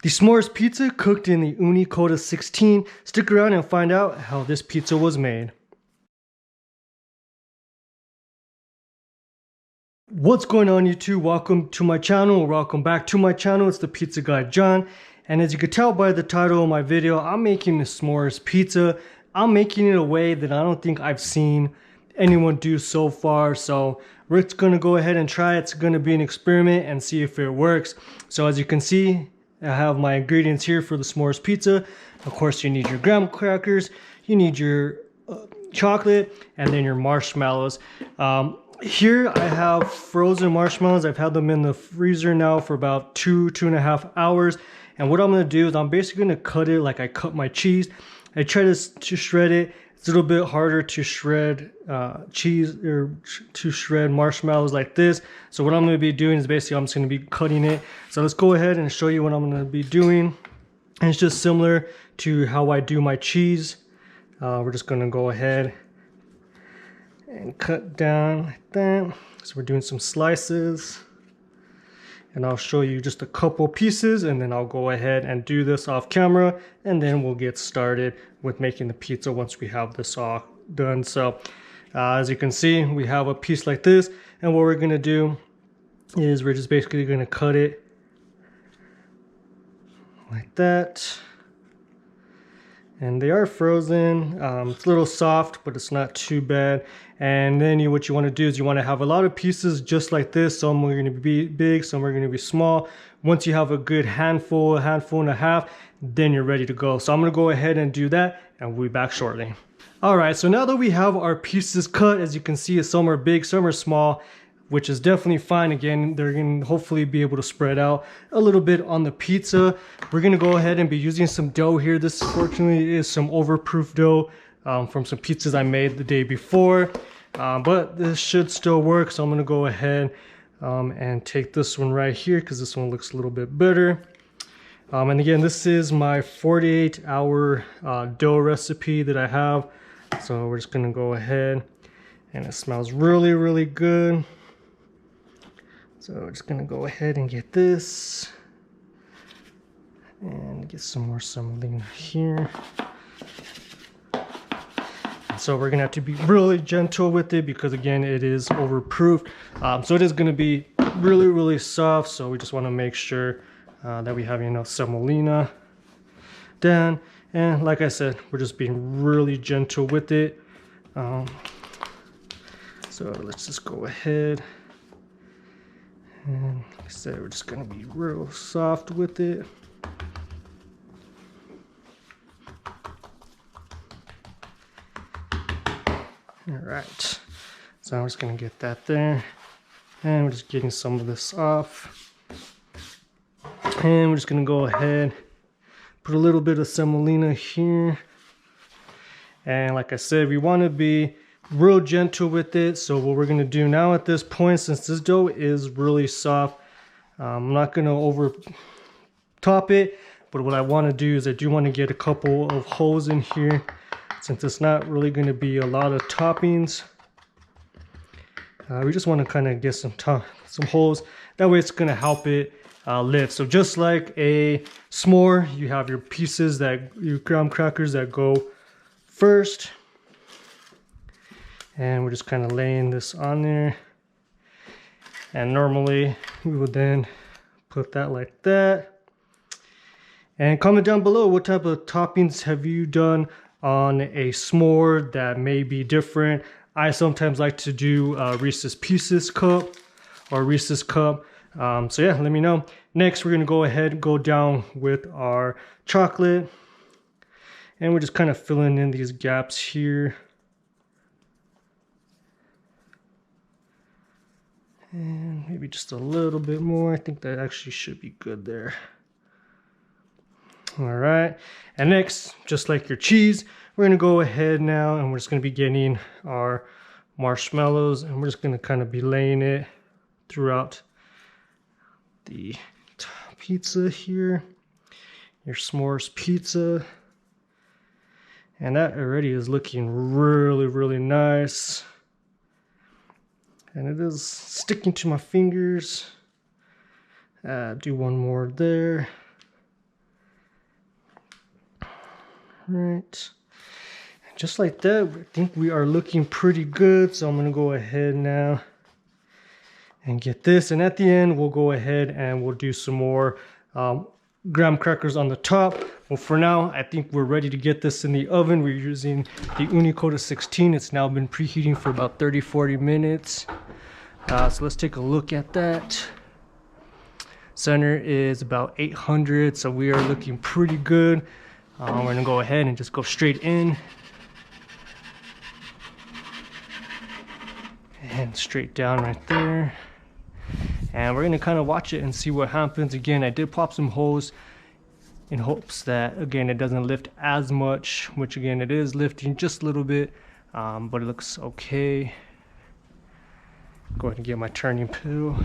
The s'mores pizza cooked in the Ooni Koda 16. Stick around and find out how this pizza was made. What's going on YouTube? Welcome to my channel, or welcome back to my channel. It's the Pizza Guy John, and as you can tell by the title of my video, I'm making the s'mores pizza. I'm making it a way that I don't think I've seen anyone do so far, so we're gonna go ahead and try it. It's gonna be an experiment and see if it works. So as you can see, I have my ingredients here for the s'mores pizza. Of course, you need your graham crackers, you need your chocolate, and then your marshmallows. Here I have frozen marshmallows. I've had them in the freezer now for about 2.5 hours. And what I'm going to do is I'm basically going to cut it like I cut my cheese. I try to shred it. It's a little bit harder to shred cheese or to shred marshmallows like this. So what I'm going to be doing is basically I'm just going to be cutting it. So let's go ahead and show you what I'm going to be doing. And it's just similar to how I do my cheese. We're just going to go ahead and cut down like that. So we're doing some slices, and I'll show you just a couple pieces, and then I'll go ahead and do this off camera, and then we'll get started with making the pizza once we have this all done. So as you can see, we have a piece like this, and what we're going to do is we're just basically going to cut it like that. And they are frozen. It's a little soft, but it's not too bad. And then what you want to do is you want to have a lot of pieces just like this. Some are going to be big, some are going to be small. Once you have a good handful and a half, then you're ready to go. So I'm going to go ahead and do that, and we'll be back shortly. All right, so now that we have our pieces cut, as you can see, some are big, some are small, which is definitely fine. Again, they're going to hopefully be able to spread out a little bit on the pizza. We're going to go ahead and be using some dough here. This fortunately is some overproof dough from some pizzas I made the day before. But this should still work, so I'm going to go ahead and take this one right here because this one looks a little bit better. And again, this is my 48-hour dough recipe that I have. So we're just going to go ahead, and it smells really, really good. So we're just going to go ahead and get this and get some more semolina here. So we're going to have to be really gentle with it because, again, it is overproof. So it is going to be really, really soft. So we just want to make sure that we have enough semolina down. And like I said, we're just being really gentle with it. So let's just go ahead. And like I said, we're just going to be real soft with it. All right, so I'm just going to get that there. And we're just getting some of this off. And we're just going to go ahead, put a little bit of semolina here. And like I said, we want to be real gentle with it. So what we're going to do now at this point, since this dough is really soft, I'm not going to over top it, but what I want to do is I do want to get a couple of holes in here since it's not really going to be a lot of toppings. We just want to kind of get some holes. That way it's going to help it lift. So just like a s'more, you have your pieces, your graham crackers that go first. And we're just kind of laying this on there. And normally we would then put that like that. And comment down below what type of toppings have you done on a s'more that may be different. I sometimes like to do Reese's Pieces cup or Reese's cup. So yeah, let me know. Next, we're going to go ahead and go down with our chocolate. And we're just kind of filling in these gaps here. And maybe just a little bit more. I think that actually should be good there. All right. And next, just like your cheese, we're going to go ahead now and we're just going to be getting our marshmallows, and we're just going to kind of be laying it throughout the pizza here. Your s'mores pizza. And that already is looking really, really nice. And it is sticking to my fingers. Do one more there. right. Just like that, I think we are looking pretty good. So I'm gonna go ahead now and get this. And at the end, we'll go ahead and we'll do some more graham crackers on the top. Well, for now, I think we're ready to get this in the oven. We're using the Ooni Koda 16. It's now been preheating for about 30-40 minutes. So let's take a look at that. Center is about 800, so we are looking pretty good. We're gonna go ahead and just go straight in. And straight down right there. And we're gonna kind of watch it and see what happens. Again, I did pop some holes in hopes that, again, it doesn't lift as much, which again, it is lifting just a little bit, but it looks okay. Go ahead and get my turning peel.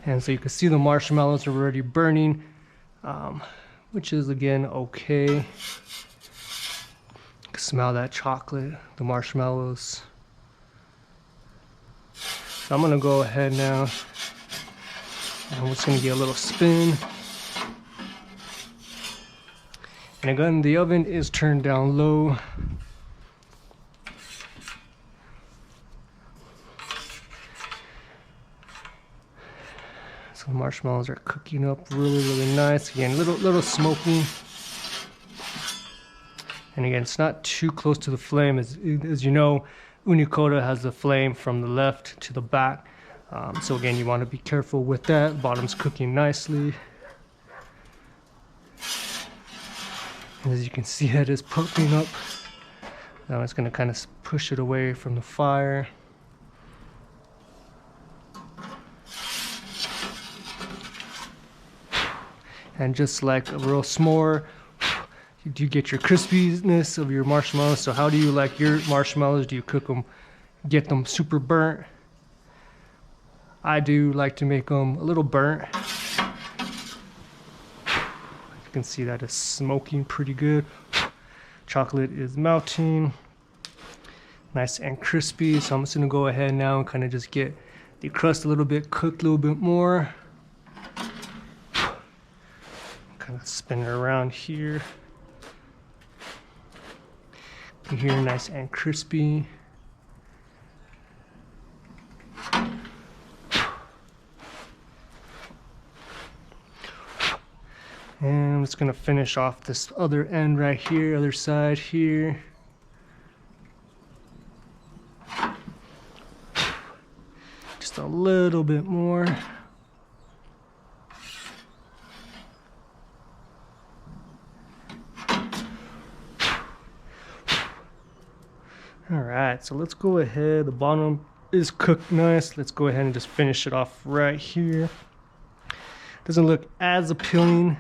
And so you can see the marshmallows are already burning, which is again okay. You can smell that chocolate, the marshmallows. So I'm gonna go ahead now, and I'm just gonna get a little spin. And again, the oven is turned down low. So the marshmallows are cooking up really nice. Again, little smoky. And again, it's not too close to the flame. As you know, Ooni Koda has the flame from the left to the back. So again, you want to be careful with that. Bottom's cooking nicely. And as you can see, it is popping up. Now it's going to kind of push it away from the fire. And just like a real s'more, you do get your crispiness of your marshmallows. So how do you like your marshmallows? Do you cook them, get them super burnt? I do like to make them a little burnt. You can see that it's smoking pretty good. Chocolate is melting, nice and crispy. So I'm just gonna go ahead now and kind of just get the crust a little bit cooked, a little bit more. Kind of spin it around here. Here, nice and crispy. And I'm just gonna finish off this other end right here, other side here. Just a little bit more. All right, so let's go ahead. The bottom is cooked nice. Let's go ahead and just finish it off right here. Doesn't look as appealing,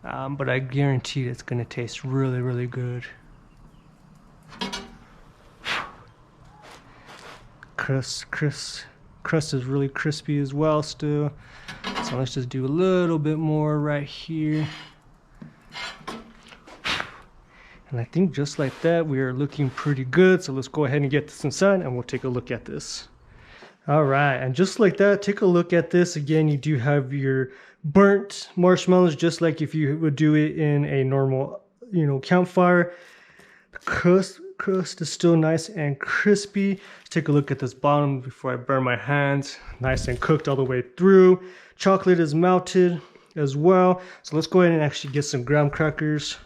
but I guarantee it's gonna taste really good. Crust is really crispy as well still. So let's just do a little bit more right here. And I think just like that, we are looking pretty good. So let's go ahead and get this inside and we'll take a look at this. All right, and just like that, take a look at this. Again, you do have your burnt marshmallows, just like if you would do it in a normal, campfire. The crust is still nice and crispy. Let's take a look at this bottom before I burn my hands. Nice and cooked all the way through. Chocolate is melted as well. So let's go ahead and actually get some graham crackers.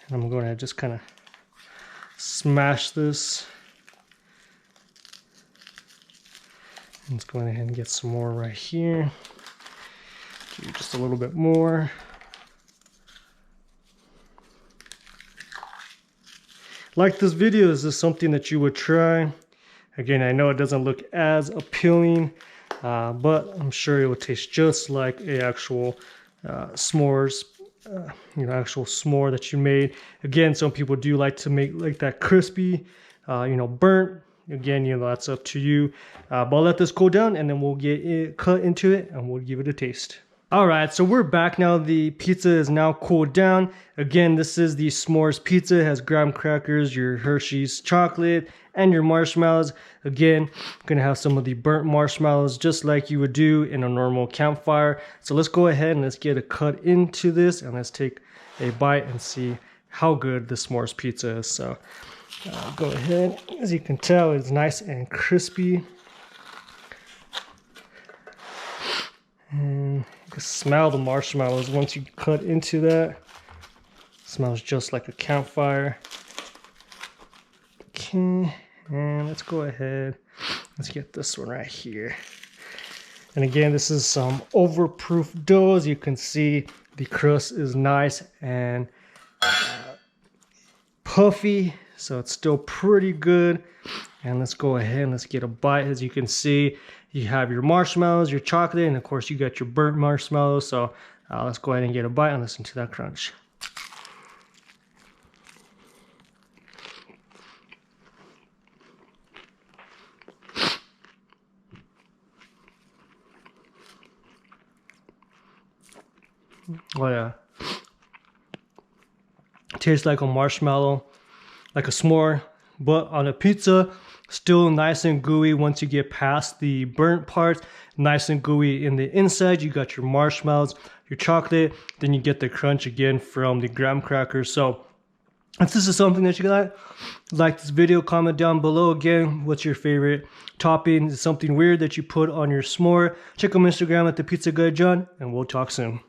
And I'm going to just kind of smash this. Let's go ahead and get some more right here. Do just a little bit more. Like this video, is this something that you would try? Again, I know it doesn't look as appealing, but I'm sure it would taste just like a actual s'mores, actual s'more that you made. Again, some people do like to make like that crispy, burnt. Again, that's up to you. But I'll let this cool down and then we'll get it cut into it and we'll give it a taste. All right, so we're back now. The pizza is now cooled down. Again, this is the s'mores pizza. It has graham crackers, your Hershey's chocolate, and your marshmallows. Again, I'm gonna have some of the burnt marshmallows just like you would do in a normal campfire. So let's go ahead and let's get a cut into this and let's take a bite and see how good the s'mores pizza is. So go ahead. As you can tell, it's nice and crispy. And you can smell the marshmallows once you cut into that. It smells just like a campfire. Okay, and let's go ahead. Let's get this one right here. And again, this is some overproof dough. As you can see, the crust is nice and puffy, so it's still pretty good. And let's go ahead and let's get a bite. As you can see, you have your marshmallows, your chocolate, and of course you got your burnt marshmallows. So let's go ahead and get a bite and listen to that crunch. Oh yeah. Tastes like a marshmallow, like a s'more, but on a pizza, still nice and gooey once you get past the burnt parts. Nice and gooey in the inside. You got your marshmallows, your chocolate, then you get the crunch again from the graham crackers. So if this is something that you like this video, comment down below. Again, what's your favorite topping? Is something weird that you put on your s'more? Check out my Instagram at the Pizza Guy John, and we'll talk soon.